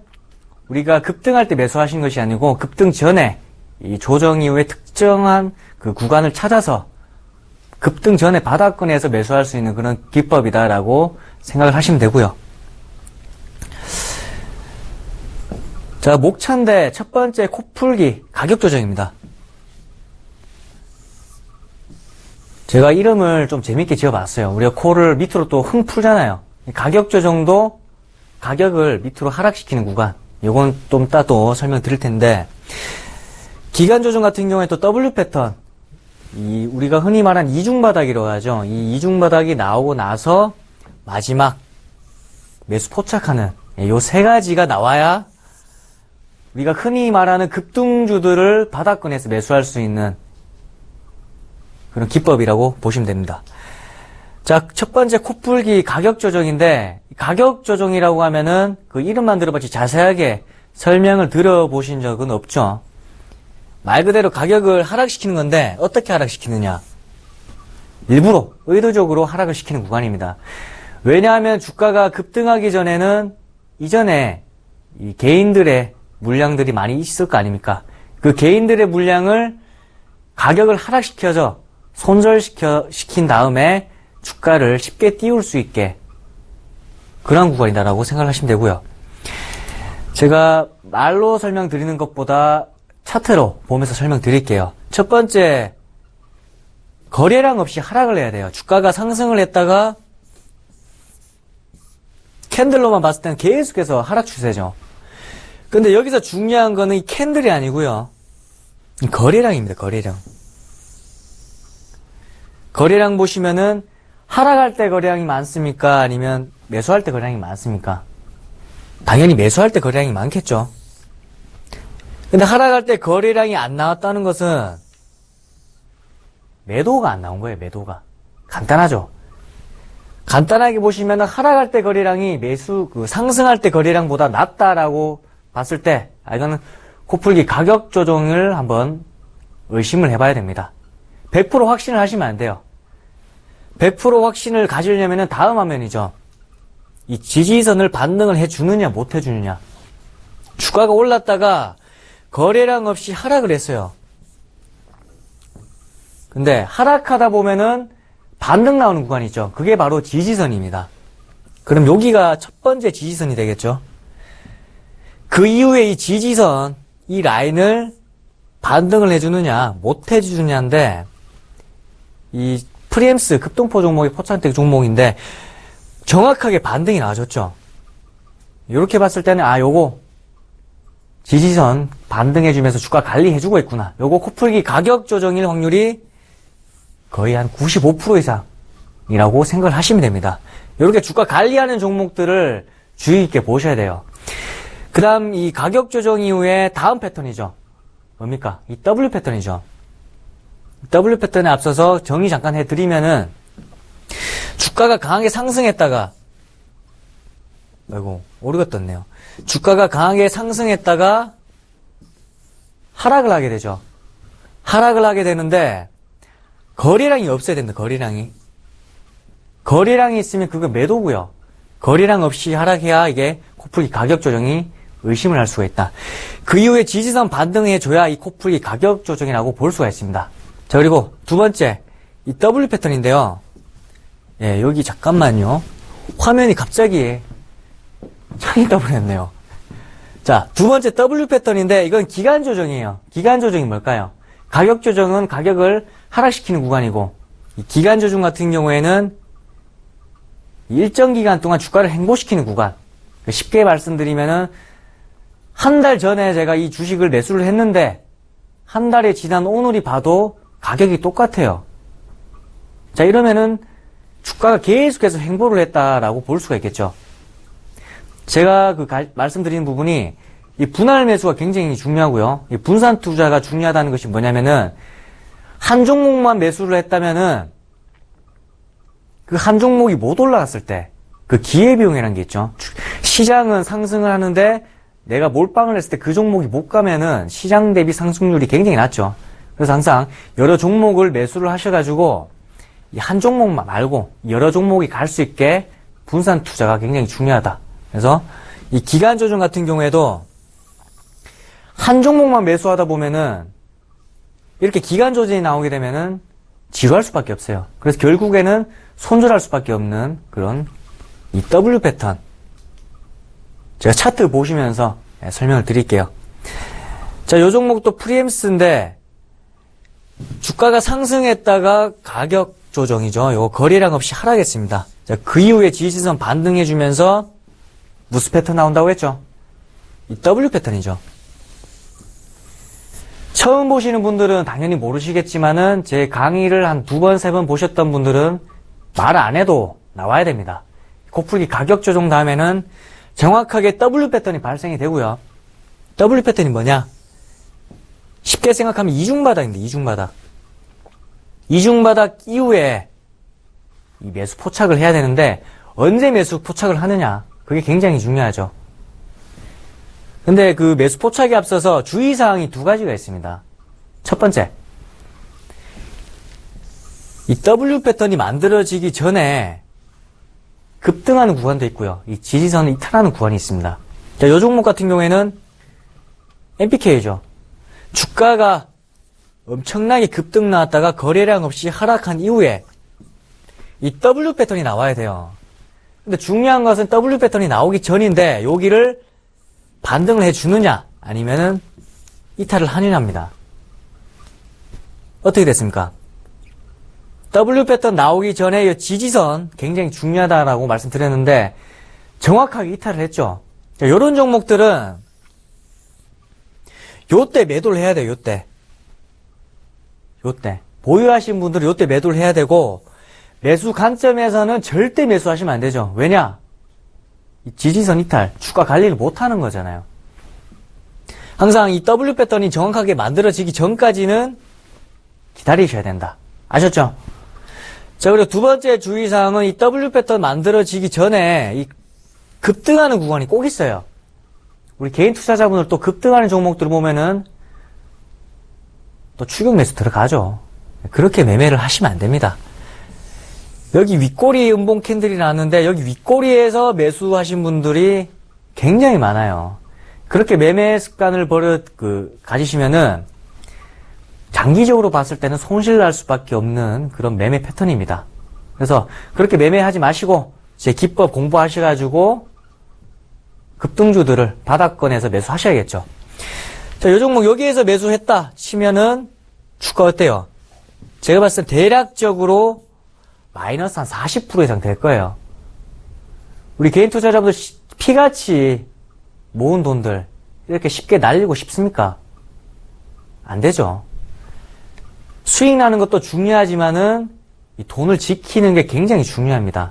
우리가 급등할 때 매수하시는 것이 아니고 급등 전에 이 조정 이후에 특정한 그 구간을 찾아서 급등 전에 바닥권에서 매수할 수 있는 그런 기법이다라고 생각을 하시면 되고요. 자, 목차인데 첫 번째 코풀기 가격 조정입니다. 제가 이름을 좀 재밌게 지어봤어요. 우리가 코를 밑으로 또 흥 풀잖아요. 가격 조정도 가격을 밑으로 하락시키는 구간. 요건 좀 이따 또 설명드릴 텐데, 기간 조정 같은 경우에 또 W 패턴, 우리가 흔히 말하는 이중바닥이라고 하죠. 이 이중바닥이 나오고 나서 마지막 매수 포착하는 요 세 가지가 나와야 우리가 흔히 말하는 급등주들을 바닥권에서 매수할 수 있는 그런 기법이라고 보시면 됩니다. 자, 첫 번째 코풀기 가격 조정인데, 가격 조정이라고 하면은 그 이름만 들어봤지 자세하게 설명을 들어보신 적은 없죠. 말 그대로 가격을 하락시키는 건데 어떻게 하락시키느냐? 일부러 의도적으로 하락을 시키는 구간입니다. 왜냐하면 주가가 급등하기 전에는 이전에 이 개인들의 물량들이 많이 있을 거 아닙니까? 그 개인들의 물량을 가격을 하락시켜서 손절시킨 다음에 주가를 쉽게 띄울 수 있게 그런 구간이다라고 생각하시면 되고요. 제가 말로 설명드리는 것보다 차트로 보면서 설명드릴게요. 첫 번째, 거래량 없이 하락을 해야 돼요. 주가가 상승을 했다가 캔들로만 봤을 때는 계속해서 하락 추세죠. 근데 여기서 중요한 거는 이 캔들이 아니고요. 이 거래량입니다. 거래량. 거래량 보시면은 하락할 때 거래량이 많습니까? 아니면 매수할 때 거래량이 많습니까? 당연히 매수할 때 거래량이 많겠죠. 근데 하락할 때 거래량이 안 나왔다는 것은 매도가 안 나온 거예요. 매도가. 간단하죠. 간단하게 보시면 하락할 때 거래량이 상승할 때 거래량보다 낮다라고 봤을 때, 이거는 코풀기 가격 조정을 한번 의심을 해봐야 됩니다. 100% 확신을 하시면 안 돼요. 100% 확신을 가지려면 다음 화면이죠. 이 지지선을 반등을 해주느냐 못 해주느냐. 주가가 올랐다가 거래량 없이 하락을 했어요. 근데 하락하다 보면은 반등 나오는 구간이 있죠. 그게 바로 지지선입니다. 그럼 여기가 첫 번째 지지선이 되겠죠. 그 이후에 이 지지선, 이 라인을 반등을 해주느냐 못 해주느냐인데, 이 프리엠스 급등포 종목이 포착된 종목인데 정확하게 반등이 나와줬죠. 이렇게 봤을 때는 요거 지지선 반등해주면서 주가 관리해주고 있구나. 요거 코풀기 가격 조정일 확률이 거의 한 95% 이상이라고 생각을 하시면 됩니다. 이렇게 주가 관리하는 종목들을 주의 있게 보셔야 돼요. 그 다음 이 가격 조정 이후에 다음 패턴이죠. 뭡니까? 이 W 패턴이죠. W 패턴에 앞서서 정의 잠깐 해드리면은, 주가가 강하게 상승했다가, 오류가 떴네요. 주가가 강하게 상승했다가 하락을 하게 되죠. 하락을 하게 되는데 거래량이 없어야 된다. 거래량이 있으면 그거 매도고요. 거래량 없이 하락해야 이게 코풀기 가격 조정이 의심을 할 수가 있다. 그 이후에 지지선 반등해줘야 이 코풀기 가격 조정이라고 볼 수가 있습니다. 자, 그리고 두 번째, 이 W 패턴인데요. 예, 여기 잠깐만요. 화면이 갑자기 창이 떠버렸네요. 자, 두 번째 W 패턴인데 이건 기간 조정이에요. 기간 조정이 뭘까요? 가격 조정은 가격을 하락시키는 구간이고, 이 기간 조정 같은 경우에는 일정 기간 동안 주가를 횡보시키는 구간. 쉽게 말씀드리면은 한 달 전에 제가 이 주식을 매수를 했는데 한 달이 지난 오늘이 봐도 가격이 똑같아요. 자, 이러면은 주가가 계속해서 횡보를 했다라고 볼 수가 있겠죠. 제가 말씀드리는 부분이 이 분할 매수가 굉장히 중요하고요. 이 분산 투자가 중요하다는 것이 뭐냐면은 한 종목만 매수를 했다면은 그 한 종목이 못 올라갔을 때 그 기회비용이라는 게 있죠. 시장은 상승을 하는데 내가 몰빵을 했을 때 그 종목이 못 가면은 시장 대비 상승률이 굉장히 낮죠. 그래서 항상 여러 종목을 매수를 하셔가지고 이 한 종목만 말고 여러 종목이 갈 수 있게 분산 투자가 굉장히 중요하다. 그래서 이 기간 조정 같은 경우에도 한 종목만 매수하다 보면은 이렇게 기간 조정이 나오게 되면은 지루할 수밖에 없어요. 그래서 결국에는 손절할 수밖에 없는 그런 이 W 패턴. 제가 차트 보시면서 설명을 드릴게요. 자, 요 종목도 프리엠스인데 주가가 상승했다가 가격 조정이죠. 요 거래량 없이 하락했습니다. 자, 그 이후에 지지선 반등해주면서 무슨 패턴 나온다고 했죠? 이 W 패턴이죠. 처음 보시는 분들은 당연히 모르시겠지만은 제 강의를 한 2번, 3번 보셨던 분들은 말 안 해도 나와야 됩니다. 코풀기 가격 조정 다음에는 정확하게 W 패턴이 발생이 되고요. W 패턴이 뭐냐? 쉽게 생각하면 이중바닥입니다. 이중바닥. 이중바닥 이후에 이 매수 포착을 해야 되는데 언제 매수 포착을 하느냐? 그게 굉장히 중요하죠. 근데 그 매수 포착에 앞서서 주의사항이 두 가지가 있습니다. 첫 번째, 이 W 패턴이 만들어지기 전에 급등하는 구간도 있고요. 이 지지선을 이탈하는 구간이 있습니다. 자, 이 종목 같은 경우에는 MPK죠. 주가가 엄청나게 급등 나왔다가 거래량 없이 하락한 이후에 이 W 패턴이 나와야 돼요. 근데 중요한 것은 W 패턴이 나오기 전인데 여기를 반등을 해주느냐 아니면은 이탈을 하느냐입니다. 어떻게 됐습니까? W 패턴 나오기 전에 이 지지선 굉장히 중요하다라고 말씀드렸는데 정확하게 이탈을 했죠. 이런 종목들은 요때 매도를 해야 돼요. 요때 보유하신 분들은 요때 매도를 해야 되고 매수 관점에서는 절대 매수하시면 안 되죠. 왜냐? 이 지지선 이탈, 주가 관리를 못하는 거잖아요. 항상 이 W 패턴이 정확하게 만들어지기 전까지는 기다리셔야 된다. 아셨죠? 자, 그리고 두 번째 주의사항은 이 W 패턴 만들어지기 전에 이 급등하는 구간이 꼭 있어요. 우리 개인 투자자분들 또 급등하는 종목들을 보면은 또 추격 매수 들어가죠. 그렇게 매매를 하시면 안 됩니다. 여기 윗꼬리 음봉 캔들이 나왔는데 여기 윗꼬리에서 매수하신 분들이 굉장히 많아요. 그렇게 매매 습관을 가지시면은 장기적으로 봤을 때는 손실 날 수밖에 없는 그런 매매 패턴입니다. 그래서 그렇게 매매하지 마시고 제 기법 공부하셔가지고 급등주들을 바닥권에서 매수하셔야겠죠. 자, 요 종목 여기에서 매수했다 치면은 주가 어때요? 제가 봤을 때 대략적으로 마이너스 한 40% 이상 될 거예요. 우리 개인 투자자분들 피같이 모은 돈들 이렇게 쉽게 날리고 싶습니까? 안 되죠. 수익 나는 것도 중요하지만은 이 돈을 지키는 게 굉장히 중요합니다.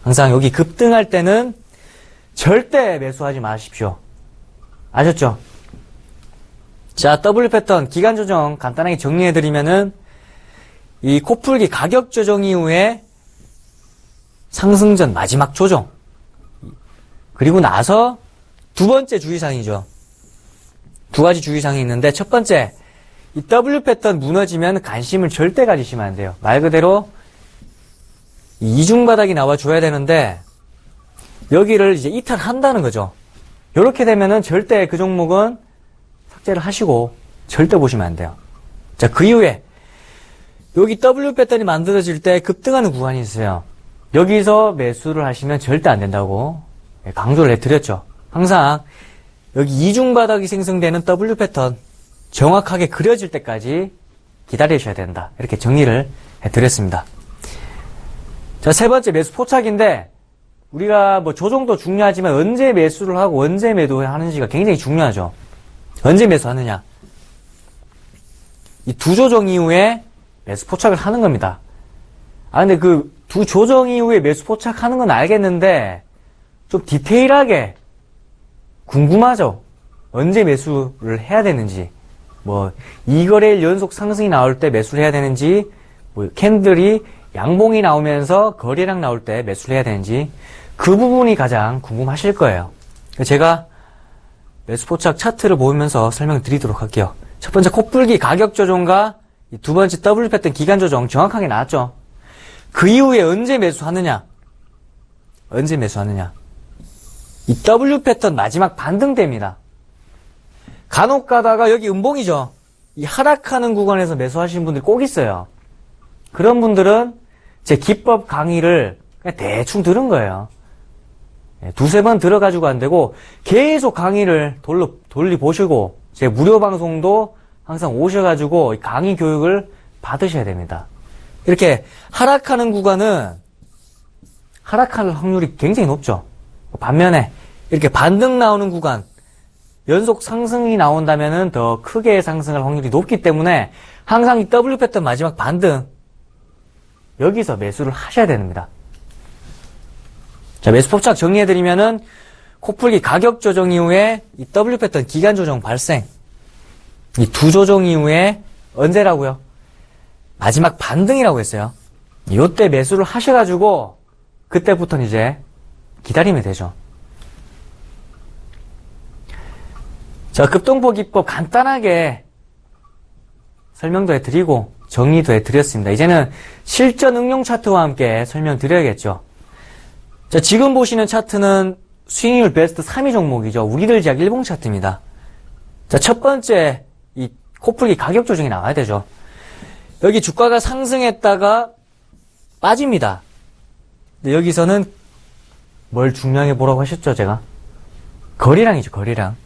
항상 여기 급등할 때는 절대 매수하지 마십시오. 아셨죠? 자, W 패턴 기간 조정 간단하게 정리해드리면은 이 코풀기 가격 조정 이후에 상승전 마지막 조정 그리고 나서 두 번째 주의사항이죠. 두 가지 주의사항이 있는데 첫 번째 이 W 패턴 무너지면 관심을 절대 가지시면 안 돼요. 말 그대로 이 이중 바닥이 나와줘야 되는데 여기를 이제 이탈한다는 거죠. 이렇게 되면은 절대 그 종목은 삭제를 하시고 절대 보시면 안 돼요. 자, 그 이후에 여기 W 패턴이 만들어질 때 급등하는 구간이 있어요. 여기서 매수를 하시면 절대 안 된다고 강조를 해드렸죠. 항상 여기 이중 바닥이 생성되는 W 패턴 정확하게 그려질 때까지 기다리셔야 된다. 이렇게 정리를 해드렸습니다. 자, 세 번째 매수 포착인데 우리가 뭐 조정도 중요하지만 언제 매수를 하고 언제 매도하는지가 굉장히 중요하죠. 언제 매수하느냐. 이 두 조정 이후에 매수 포착을 하는 겁니다. 아, 근데 그 두 조정 이후에 매수 포착하는 건 알겠는데 좀 디테일하게 궁금하죠. 언제 매수를 해야 되는지, 뭐 2거래일 연속 상승이 나올 때 매수를 해야 되는지, 뭐 캔들이 양봉이 나오면서 거래량 나올 때 매수를 해야 되는지 그 부분이 가장 궁금하실 거예요. 제가 매수 포착 차트를 보면서 설명드리도록 할게요. 첫 번째 코풀기 가격 조정과 두 번째 W 패턴 기간 조정 정확하게 나왔죠. 그 이후에 언제 매수하느냐? 이 W 패턴 마지막 반등대입니다. 간혹 가다가 여기 음봉이죠. 이 하락하는 구간에서 매수하시는 분들이 꼭 있어요. 그런 분들은 제 기법 강의를 그냥 대충 들은 거예요. 두세 번 들어가지고 안 되고 계속 강의를 돌려보시고 제 무료 방송도 항상 오셔가지고 강의 교육을 받으셔야 됩니다. 이렇게 하락하는 구간은 하락할 확률이 굉장히 높죠. 반면에 이렇게 반등 나오는 구간 연속 상승이 나온다면은 더 크게 상승할 확률이 높기 때문에 항상 이 W 패턴 마지막 반등 여기서 매수를 하셔야 됩니다. 자, 매수 포착 정리해드리면은 코풀기 가격 조정 이후에 이 W 패턴 기간 조정 발생 이 두 조정 이후에 언제라고요? 마지막 반등이라고 했어요. 이때 매수를 하셔가지고 그때부터는 이제 기다리면 되죠. 자, 급등보 기법 간단하게 설명도 해드리고 정리도 해드렸습니다. 이제는 실전 응용 차트와 함께 설명드려야겠죠. 자, 지금 보시는 차트는 수익률 베스트 3위 종목이죠. 우리들 제약 일봉 차트입니다. 자, 첫 번째 이 코풀기 가격 조정이 나와야 되죠. 여기 주가가 상승했다가 빠집니다. 근데 여기서는 뭘 중요하게 보라고 하셨죠, 제가? 거래량이죠, 거래량.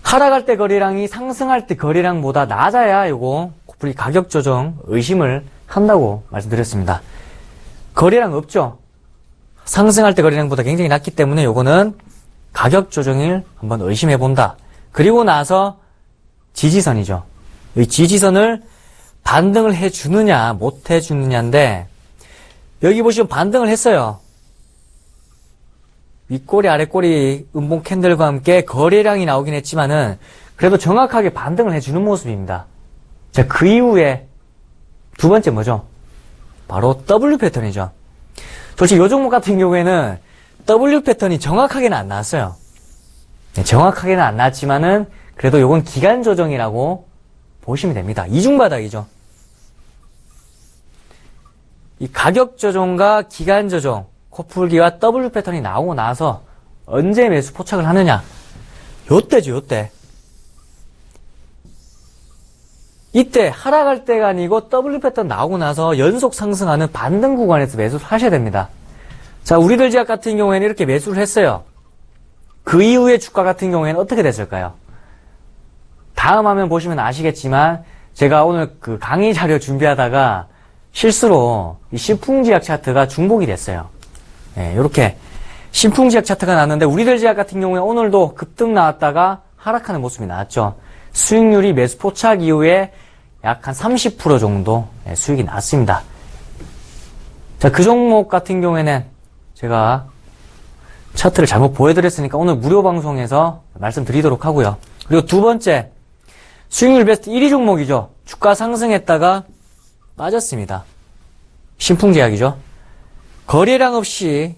하락할 때 거래량이 상승할 때 거래량보다 낮아야 요거 코풀기 가격 조정 의심을 한다고 말씀드렸습니다. 거래량 없죠? 상승할 때 거래량보다 굉장히 낮기 때문에 요거는 가격 조정을 한번 의심해 본다. 그리고 나서 지지선이죠. 이 지지선을 반등을 해주느냐 못 해주느냐인데 여기 보시면 반등을 했어요. 윗꼬리 아랫꼬리 음봉 캔들과 함께 거래량이 나오긴 했지만은 그래도 정확하게 반등을 해주는 모습입니다. 자, 그 이후에 두 번째 뭐죠? 바로 W 패턴이죠. 솔직히 요 종목 같은 경우에는 W 패턴이 정확하게는 안 나왔어요. 네, 정확하게는 안 나왔지만은 그래도 요건 기간 조정이라고 보시면 됩니다. 이중바닥이죠. 이 가격 조정과 기간 조정, 코풀기와 W 패턴이 나오고 나서 언제 매수 포착을 하느냐? 요때죠, 요때. 이때 하락할 때가 아니고 W 패턴 나오고 나서 연속 상승하는 반등 구간에서 매수를 하셔야 됩니다. 자, 우리들 제약 같은 경우에는 이렇게 매수를 했어요. 그 이후에 주가 같은 경우에는 어떻게 됐을까요? 다음 화면 보시면 아시겠지만 제가 오늘 그 강의 자료 준비하다가 실수로 이 신풍지약 차트가 중복이 됐어요. 네, 이렇게 신풍지약 차트가 나왔는데 우리들 제약 같은 경우에 오늘도 급등 나왔다가 하락하는 모습이 나왔죠. 수익률이 매수 포착 이후에 약 한 30% 정도 수익이 났습니다. 자, 그 종목 같은 경우에는 제가 차트를 잘못 보여드렸으니까 오늘 무료 방송에서 말씀드리도록 하고요. 그리고 두 번째, 수익률 베스트 1위 종목이죠. 주가 상승했다가 빠졌습니다. 신풍제약이죠. 거래량 없이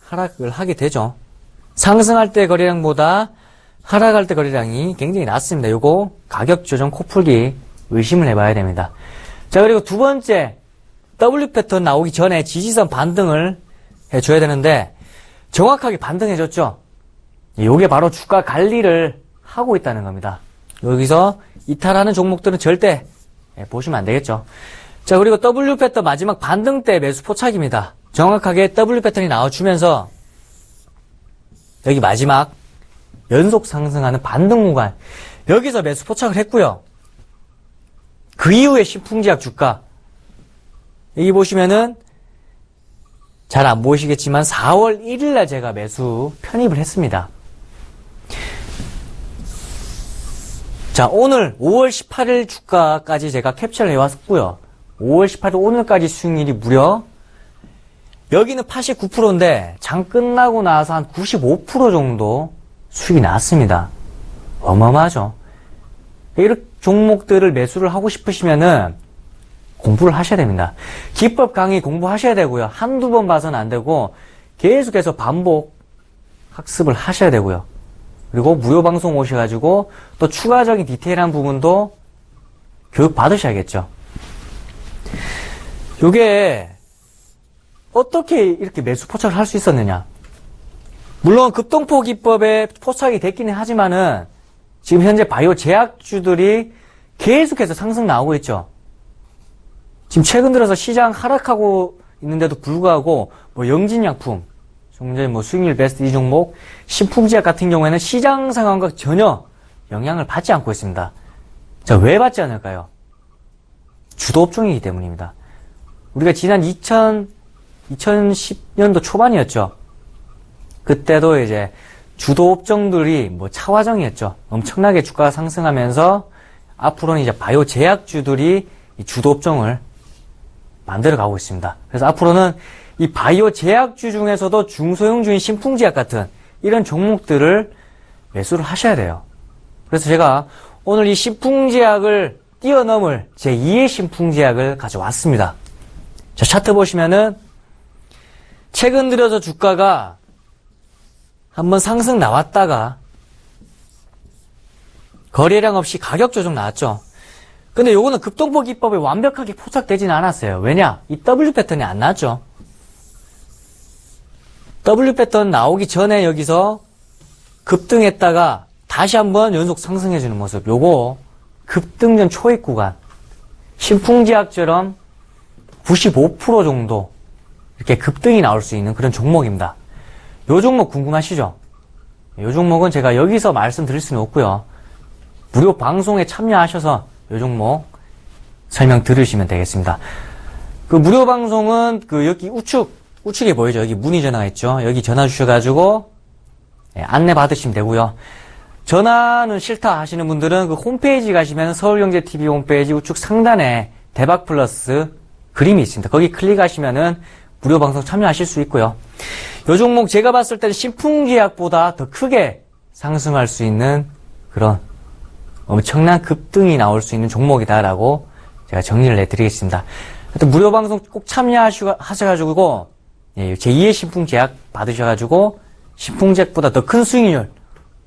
하락을 하게 되죠. 상승할 때 거래량보다 하락할 때 거래량이 굉장히 낮습니다. 요거 가격 조정 코풀기 의심을 해봐야 됩니다. 자, 그리고 두 번째, W 패턴 나오기 전에 지지선 반등을 해줘야 되는데 정확하게 반등해줬죠. 요게 바로 주가 관리를 하고 있다는 겁니다. 여기서 이탈하는 종목들은 절대 보시면 안 되겠죠. 자, 그리고 W 패턴 마지막 반등 때 매수 포착입니다. 정확하게 W 패턴이 나와주면서 여기 마지막 연속 상승하는 반등 구간 여기서 매수 포착을 했고요. 그 이후에 신풍지약 주가 여기 보시면은 잘 안 보이시겠지만 4월 1일날 제가 매수 편입을 했습니다. 자, 오늘 5월 18일 주가까지 제가 캡처를 해왔고요. 5월 18일 오늘까지 수익률이 무려 여기는 89%인데 장 끝나고 나서 한 95% 정도 수익이 났습니다. 어마어마하죠. 이런 종목들을 매수를 하고 싶으시면은 공부를 하셔야 됩니다. 기법 강의 공부하셔야 되고요. 한두 번 봐서는 안 되고 계속해서 반복 학습을 하셔야 되고요. 그리고 무료 방송 오셔가지고 또 추가적인 디테일한 부분도 교육 받으셔야겠죠. 요게 어떻게 이렇게 매수 포착을 할 수 있었느냐. 물론 급동포 기법에 포착이 됐기는 하지만은 지금 현재 바이오 제약주들이 계속해서 상승 나오고 있죠. 지금 최근 들어서 시장 하락하고 있는데도 불구하고 뭐 영진약품, 좀 전에 뭐 수익률 베스트 이 종목, 신풍지약 같은 경우에는 시장 상황과 전혀 영향을 받지 않고 있습니다. 자, 왜 받지 않을까요? 주도 업종이기 때문입니다. 우리가 지난 2010년도 초반이었죠. 그때도 이제 주도 업종들이 뭐 차화정이었죠. 엄청나게 주가가 상승하면서 앞으로는 이제 바이오 제약주들이 이 주도 업종을 만들어 가고 있습니다. 그래서 앞으로는 이 바이오 제약주 중에서도 중소형주인 신풍제약 같은 이런 종목들을 매수를 하셔야 돼요. 그래서 제가 오늘 이 신풍제약을 뛰어넘을 제2의 신풍제약을 가져왔습니다. 자, 차트 보시면은 최근 들어서 주가가 한번 상승 나왔다가 거래량 없이 가격 조정 나왔죠. 근데 요거는 급동포 기법에 완벽하게 포착되지는 않았어요. 왜냐? 이 W 패턴이 안 나왔죠. W 패턴 나오기 전에 여기서 급등했다가 다시 한번 연속 상승해주는 모습. 요거 급등 전 초입 구간. 신풍제약처럼 95% 정도 이렇게 급등이 나올 수 있는 그런 종목입니다. 요 종목 궁금하시죠? 요 종목은 제가 여기서 말씀드릴 수는 없고요. 무료 방송에 참여하셔서 이 종목 설명 들으시면 되겠습니다. 그 무료 방송은 그 여기 우측에 보이죠? 여기 문의 전화가 있죠? 여기 전화 주셔가지고 안내 받으시면 되고요. 전화는 싫다 하시는 분들은 그 홈페이지 가시면 서울경제TV 홈페이지 우측 상단에 대박 플러스 그림이 있습니다. 거기 클릭하시면은 무료 방송 참여하실 수 있고요. 이 종목 제가 봤을 때는 신풍제약보다 더 크게 상승할 수 있는 그런 엄청난 급등이 나올 수 있는 종목이다라고 제가 정리를 해드리겠습니다. 하여튼 무료 방송 꼭 참여하셔가지고 제2의 신풍제약 받으셔가지고 신풍제약보다 더 큰 수익률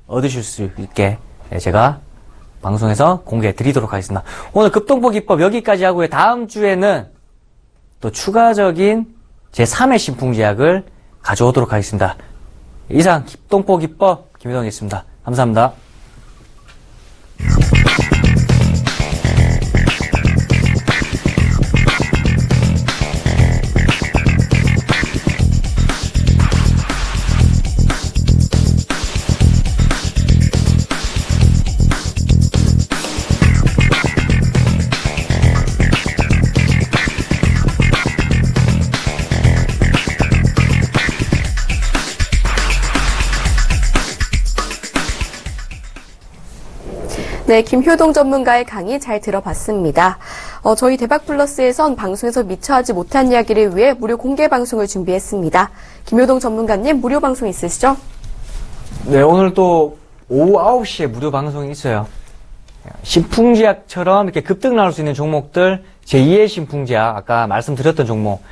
얻으실 수 있게 제가 방송에서 공개해 드리도록 하겠습니다. 오늘 급등보 기법 여기까지 하고요. 다음 주에는 또 추가적인 제3의 신풍제약을 가져오도록 하겠습니다. 이상 급등보 기법 김효동이었습니다. 감사합니다. 네, 김효동 전문가의 강의 잘 들어봤습니다. 저희 대박플러스에선 방송에서 미처 하지 못한 이야기를 위해 무료 공개 방송을 준비했습니다. 김효동 전문가님 무료 방송 있으시죠? 네, 오늘 또 오후 9시에 무료 방송이 있어요. 신풍제약처럼 이렇게 급등 나올 수 있는 종목들, 제2의 신풍제약, 아까 말씀드렸던 종목.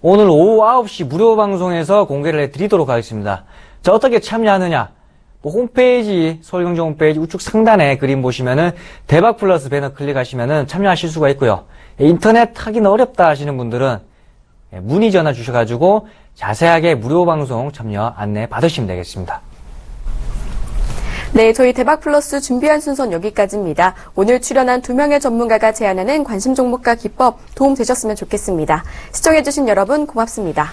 오늘 오후 9시 무료 방송에서 공개를 해드리도록 하겠습니다. 자, 어떻게 참여하느냐? 홈페이지, 서울경제 홈페이지 우측 상단에 그림 보시면은 대박 플러스 배너 클릭하시면은 참여하실 수가 있고요. 인터넷 하기는 어렵다 하시는 분들은 문의 전화 주셔가지고 자세하게 무료 방송 참여 안내 받으시면 되겠습니다. 네, 저희 대박플러스 준비한 순서는 여기까지입니다. 오늘 출연한 2명의 전문가가 제안하는 관심 종목과 기법 도움 되셨으면 좋겠습니다. 시청해주신 여러분 고맙습니다.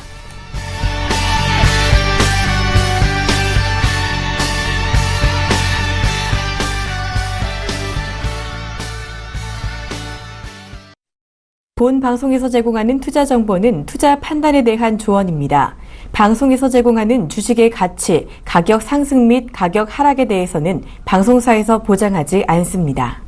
본 방송에서 제공하는 투자 정보는 투자 판단에 대한 조언입니다. 방송에서 제공하는 주식의 가치, 가격 상승 및 가격 하락에 대해서는 방송사에서 보장하지 않습니다.